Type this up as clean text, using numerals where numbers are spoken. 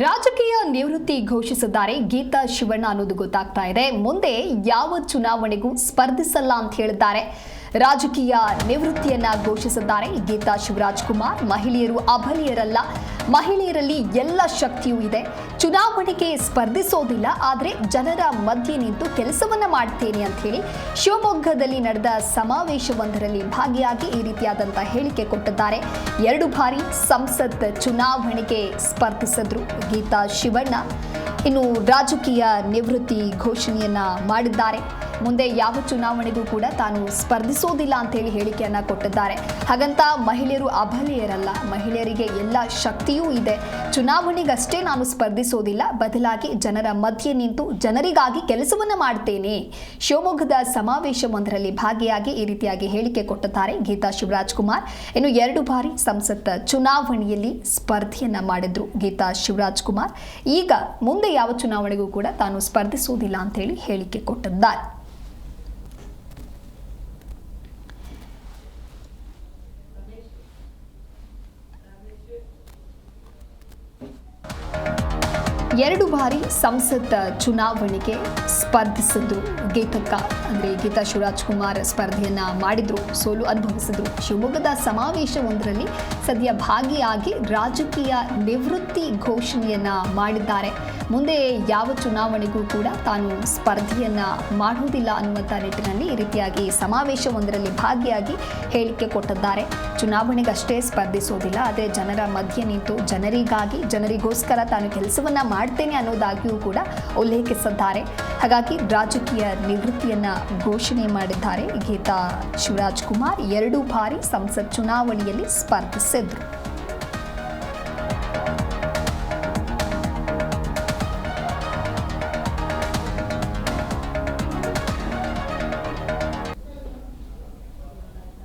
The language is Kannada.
ರಾಜಕೀಯ ನಿವೃತ್ತಿ ಘೋಷಿಸಿದ್ದಾರೆ ಗೀತಾ ಶಿವಣ್ಣ ಅನ್ನೋದು ಗೊತ್ತಾಗ್ತಾ ಇದೆ. ಮುಂದೆ ಯಾವ ಚುನಾವಣೆಗೂ ಸ್ಪರ್ಧಿಸಲ್ಲ ಅಂತ ಹೇಳಿದ್ದಾರೆ. ರಾಜಕೀಯ ನಿವೃತ್ತಿಯನ್ನ ಘೋಷಿಸಿದ್ದಾರೆ ಗೀತಾ ಶಿವರಾಜ್ಕುಮಾರ್. ಮಹಿಳೆಯರು ಅಬಲೆಯರಲ್ಲ, ಮಹಿಳೆಯರಲ್ಲಿ ಎಲ್ಲ ಶಕ್ತಿಯೂ ಇದೆ. ಚುನಾವಣೆಗೆ ಸ್ಪರ್ಧಿಸೋದಿಲ್ಲ, ಆದರೆ ಜನರ ಮಧ್ಯೆ ನಿಂತು ಕೆಲಸವನ್ನ ಮಾಡ್ತೇನೆ ಅಂತ ಹೇಳಿ ಶಿವಮೊಗ್ಗದಲ್ಲಿ ನಡೆದ ಸಮಾವೇಶವೊಂದರಲ್ಲಿ ಭಾಗಿಯಾಗಿ ಈ ರೀತಿಯಾದಂಥ ಹೇಳಿಕೆ ಕೊಟ್ಟಿದ್ದಾರೆ. 2 ಬಾರಿ ಸಂಸತ್ ಚುನಾವಣೆಗೆ ಸ್ಪರ್ಧಿಸಿದ್ರು ಗೀತಾ ಶಿವಣ್ಣ. ಇನ್ನು ರಾಜಕೀಯ ನಿವೃತ್ತಿ ಘೋಷಣೆಯನ್ನ ಮಾಡಿದ್ದಾರೆ. ಮುಂದೆ ಯಾವ ಚುನಾವಣೆಗೂ ಕೂಡ ತಾನು ಸ್ಪರ್ಧಿಸೋದಿಲ್ಲ ಅಂತೇಳಿ ಹೇಳಿಕೆಯನ್ನ ಕೊಟ್ಟಿದ್ದಾರೆ. ಹಾಗಂತ ಮಹಿಳೆಯರು ಅಬಲೆಯರಲ್ಲ, ಮಹಿಳೆಯರಿಗೆ ಎಲ್ಲ ಶಕ್ತಿಯೂ ಇದೆ. ಚುನಾವಣೆಗಷ್ಟೇ ನಾನು ಸ್ಪರ್ಧಿಸೋದಿಲ್ಲ, ಬದಲಾಗಿ ಜನರ ಮಧ್ಯೆ ನಿಂತು ಜನರಿಗಾಗಿ ಕೆಲಸವನ್ನ ಮಾಡ್ತೇನೆ. ಶಿವಮೊಗ್ಗದ ಸಮಾವೇಶವೊಂದರಲ್ಲಿ ಭಾಗಿಯಾಗಿ ಈ ರೀತಿಯಾಗಿ ಹೇಳಿಕೆ ಕೊಟ್ಟಿದ್ದಾರೆ ಗೀತಾ ಶಿವರಾಜ್ಕುಮಾರ್. ಇನ್ನು 2 ಬಾರಿ ಸಂಸತ್ ಚುನಾವಣೆಯಲ್ಲಿ ಸ್ಪರ್ಧೆಯನ್ನ ಮಾಡಿದ್ರು ಗೀತಾ ಶಿವರಾಜ್ಕುಮಾರ್. ಈಗ ಮುಂದೆ ಯಾವ ಚುನಾವಣೆಗೂ ಕೂಡ ತಾನು ಸ್ಪರ್ಧಿಸೋದಿಲ್ಲ ಅಂತೇಳಿ ಹೇಳಿಕೆ ಕೊಟ್ಟಿದ್ದಾರೆ. ಎರಡು ಬಾರಿ ಸಂಸತ್ ಚುನಾವಣೆಗೆ ಸ್ಪರ್ಧಿಸಿದ್ರು ಗೀತಾ ಶಿವರಾಜ್ಕುಮಾರ್ ಸ್ಪರ್ಧೆಯನ್ನ ಮಾಡಿದ್ರು, ಸೋಲು ಅನುಭವಿಸಿದ್ರು. ಶಿವಮೊಗ್ಗದ ಸಮಾವೇಶವೊಂದರಲ್ಲಿ ಸದ್ಯ ಭಾಗಿಯಾಗಿ ರಾಜಕೀಯ ನಿವೃತ್ತಿ ಘೋಷಣೆಯನ್ನ ಮಾಡಿದ್ದಾರೆ. ಮುಂದೆ ಯಾವ ಚುನಾವಣೆಗೂ ಕೂಡ ತಾನು ಸ್ಪರ್ಧೆಯನ್ನ ಮಾಡುವುದಿಲ್ಲ ಅನ್ನುವಂಥ ನಿಟ್ಟಿನಲ್ಲಿ ಈ ರೀತಿಯಾಗಿ ಸಮಾವೇಶವೊಂದರಲ್ಲಿ ಭಾಗಿಯಾಗಿ ಹೇಳಿಕೆ ಕೊಟ್ಟಿದ್ದಾರೆ. ಚುನಾವಣೆಗಷ್ಟೇ ಸ್ಪರ್ಧಿಸೋದಿಲ್ಲ, ಆದರೆ ಜನರ ಮಧ್ಯೆ ನಿಂತು ಜನರಿಗೋಸ್ಕರ ತಾನು ಕೆಲಸವನ್ನ ಮಾಡ್ತೇನೆ ಅನ್ನೋದಾಗಿಯೂ ಕೂಡ ಉಲ್ಲೇಖಿಸಿದ್ದಾರೆ. ಹಾಗಾಗಿ ರಾಜಕೀಯ ನಿವೃತ್ತಿಯನ್ನ ಘೋಷಣೆ ಮಾಡಿದ್ದಾರೆ ಗೀತಾ ಶಿವರಾಜ್ಕುಮಾರ್. 2 ಬಾರಿ ಸಂಸತ್ ಚುನಾವಣೆಯಲ್ಲಿ ಸ್ಪರ್ಧಿಸಿದ್ರು.